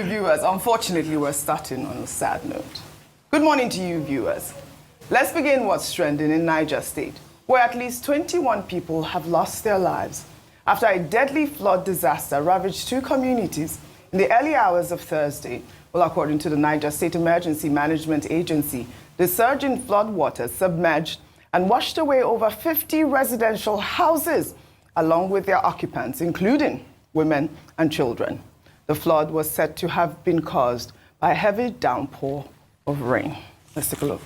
Viewers, unfortunately, we're starting on a sad note. Good morning to you, viewers. Let's begin what's trending in Niger State, where at least 21 people have lost their lives after a deadly flood disaster ravaged two communities in the early hours of Thursday. Well, according to the Niger State Emergency Management Agency, the surge in floodwaters submerged and washed away over 50 residential houses, along with their occupants, including women and children. The flood was said to have been caused by a heavy downpour of rain. Let's take a look.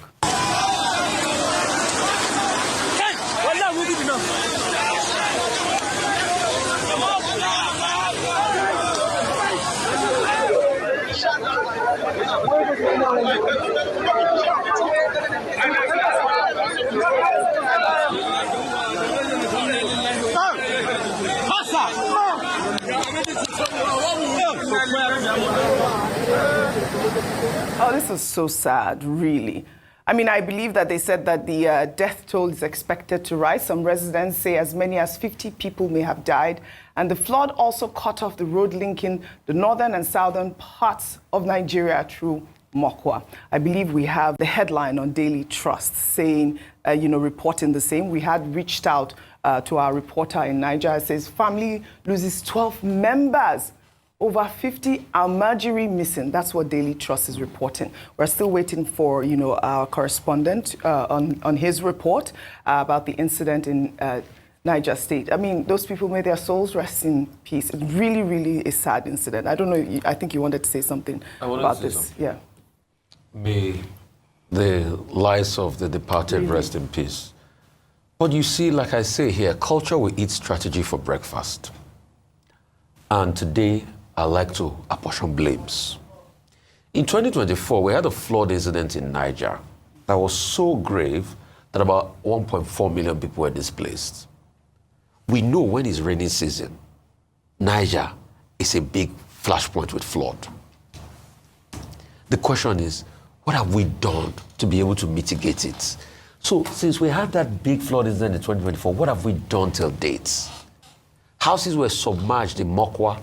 Oh, this is so sad, really. I mean, I believe that they said that the death toll is expected to rise. Some residents say as many as 50 people may have died. And the flood also cut off the road linking the northern and southern parts of Nigeria through Mokwa. I believe we have the headline on Daily Trust saying, reporting the same. We had reached out to our reporter in Niger. It says family loses 12 members. Over 50 Almajiri missing. That's what Daily Trust is reporting. We're still waiting for, our correspondent on his report about the incident in Niger State. I mean, those people, may their souls rest in peace. It really, really is a sad incident. I don't know, I think you wanted to say something about this. Something. Yeah. May the lives of the departed rest in peace. But you see, like I say here, culture will eat strategy for breakfast. And today, I like to apportion blames. In 2024, we had a flood incident in Niger that was so grave that about 1.4 million people were displaced. We know when it's rainy season, Niger is a big flashpoint with flood. The question is, what have we done to be able to mitigate it? So since we had that big flood incident in 2024, what have we done till date? Houses were submerged in Mokwa.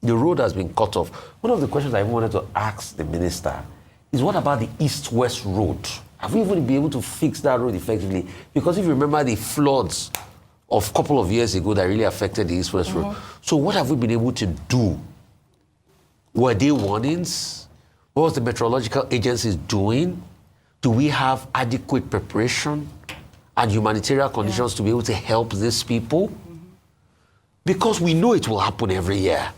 The road has been cut off. One of the questions I wanted to ask the minister is, what about the east-west road? Have we even been able to fix that road effectively? Because if you remember the floods of a couple of years ago that really affected the east-west road. So what have we been able to do? Were there warnings? What was the meteorological agencies doing? Do we have adequate preparation and humanitarian conditions to be able to help these people? Because we know it will happen every year.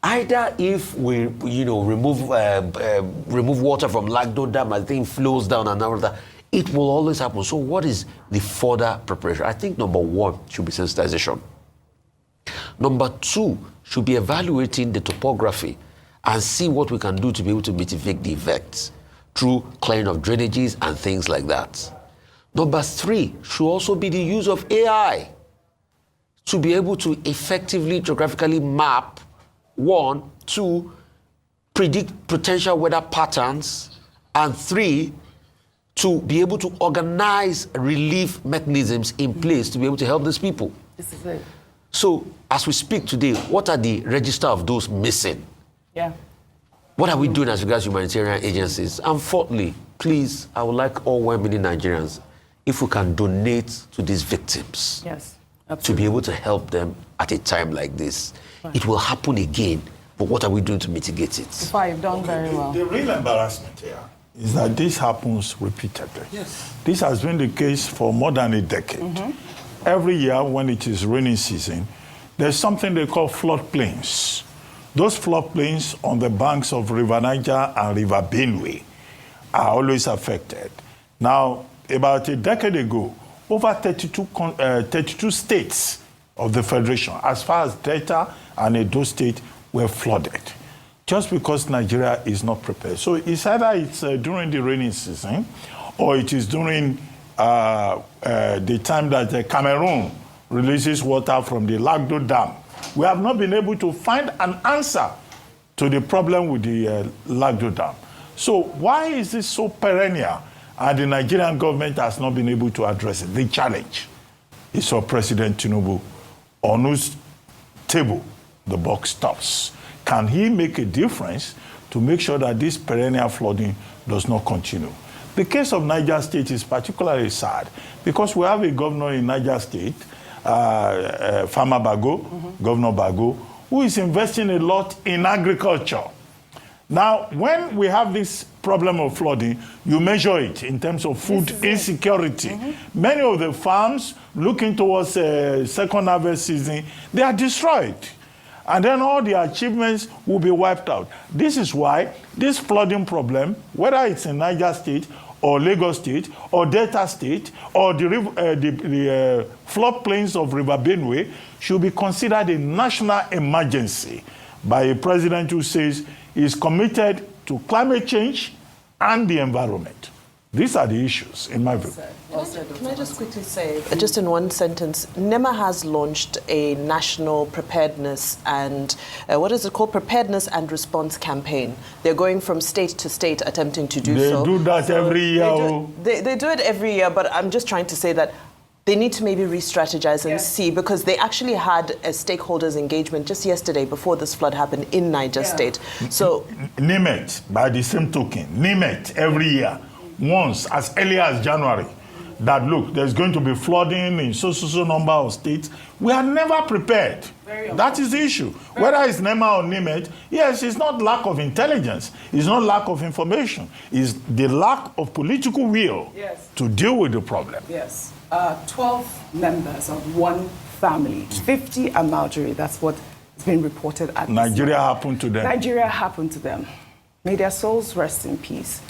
Either if we, remove water from Lagdo Dam, I think flows down and all that, it will always happen. So what is the further preparation? I think number one should be sensitization. Number two should be evaluating the topography and see what we can do to be able to mitigate the effects through clearing of drainages and things like that. Number three should also be the use of AI to be able to effectively geographically map, one, two, predict potential weather patterns, and three, to be able to organize relief mechanisms in place to be able to help these people. This is it. So, as we speak today, what are the register of those missing? Yeah. What are we doing as regards humanitarian agencies? And fourthly, please, I would like all 1 million Nigerians, if we can donate to these victims. Yes. Absolutely. To be able to help them at a time like this. Right. It will happen again, but what are we doing to mitigate it? So you've done very well. The real embarrassment here is that this happens repeatedly. Yes. This has been the case for more than a decade. Every year when it is rainy season, there's something they call floodplains. Those floodplains on the banks of River Niger and River Benue are always affected. Now, about a decade ago, over 32 states of the Federation, as far as Delta and Edo State, were flooded, just because Nigeria is not prepared. So it's either during the rainy season, or it is during the time that Cameroon releases water from the Lagdo Dam. We have not been able to find an answer to the problem with the Lagdo Dam. So why is this so perennial? And the Nigerian government has not been able to address it. The challenge is for President Tinubu, on whose table the buck stops. Can he make a difference to make sure that this perennial flooding does not continue? The case of Niger State is particularly sad because we have a governor in Niger State, Farmer Bago, Governor Bago, who is investing a lot in agriculture. Now, when we have this problem of flooding, you measure it in terms of food insecurity. Many of the farms looking towards second harvest season, they are destroyed. And then all the achievements will be wiped out. This is why this flooding problem, whether it's in Niger State or Lagos State or Delta State or the floodplains of River Benue, should be considered a national emergency by a president who says he's committed to climate change and the environment. These are the issues, in my view. Can I just quickly say, just in one sentence, NEMA has launched a national preparedness and, what is it called? Preparedness and response campaign. They're going from state to state attempting to do so. They do that every year. They do it every year, but I'm just trying to say that they need to maybe re-strategize and see, because they actually had a stakeholders engagement just yesterday before this flood happened in Niger State. So name it, by the same token, name it every year, once, as early as January, that look, there's going to be flooding in so number of states. We are never prepared. That is the issue. Whether it's NEMA or NIMET, yes, it's not lack of intelligence. It's not lack of information. It's the lack of political will to deal with the problem. 12 members of one family, 50 are Malgeri. That's what has been reported at Nigeria happened to them. Nigeria happened to them. May their souls rest in peace.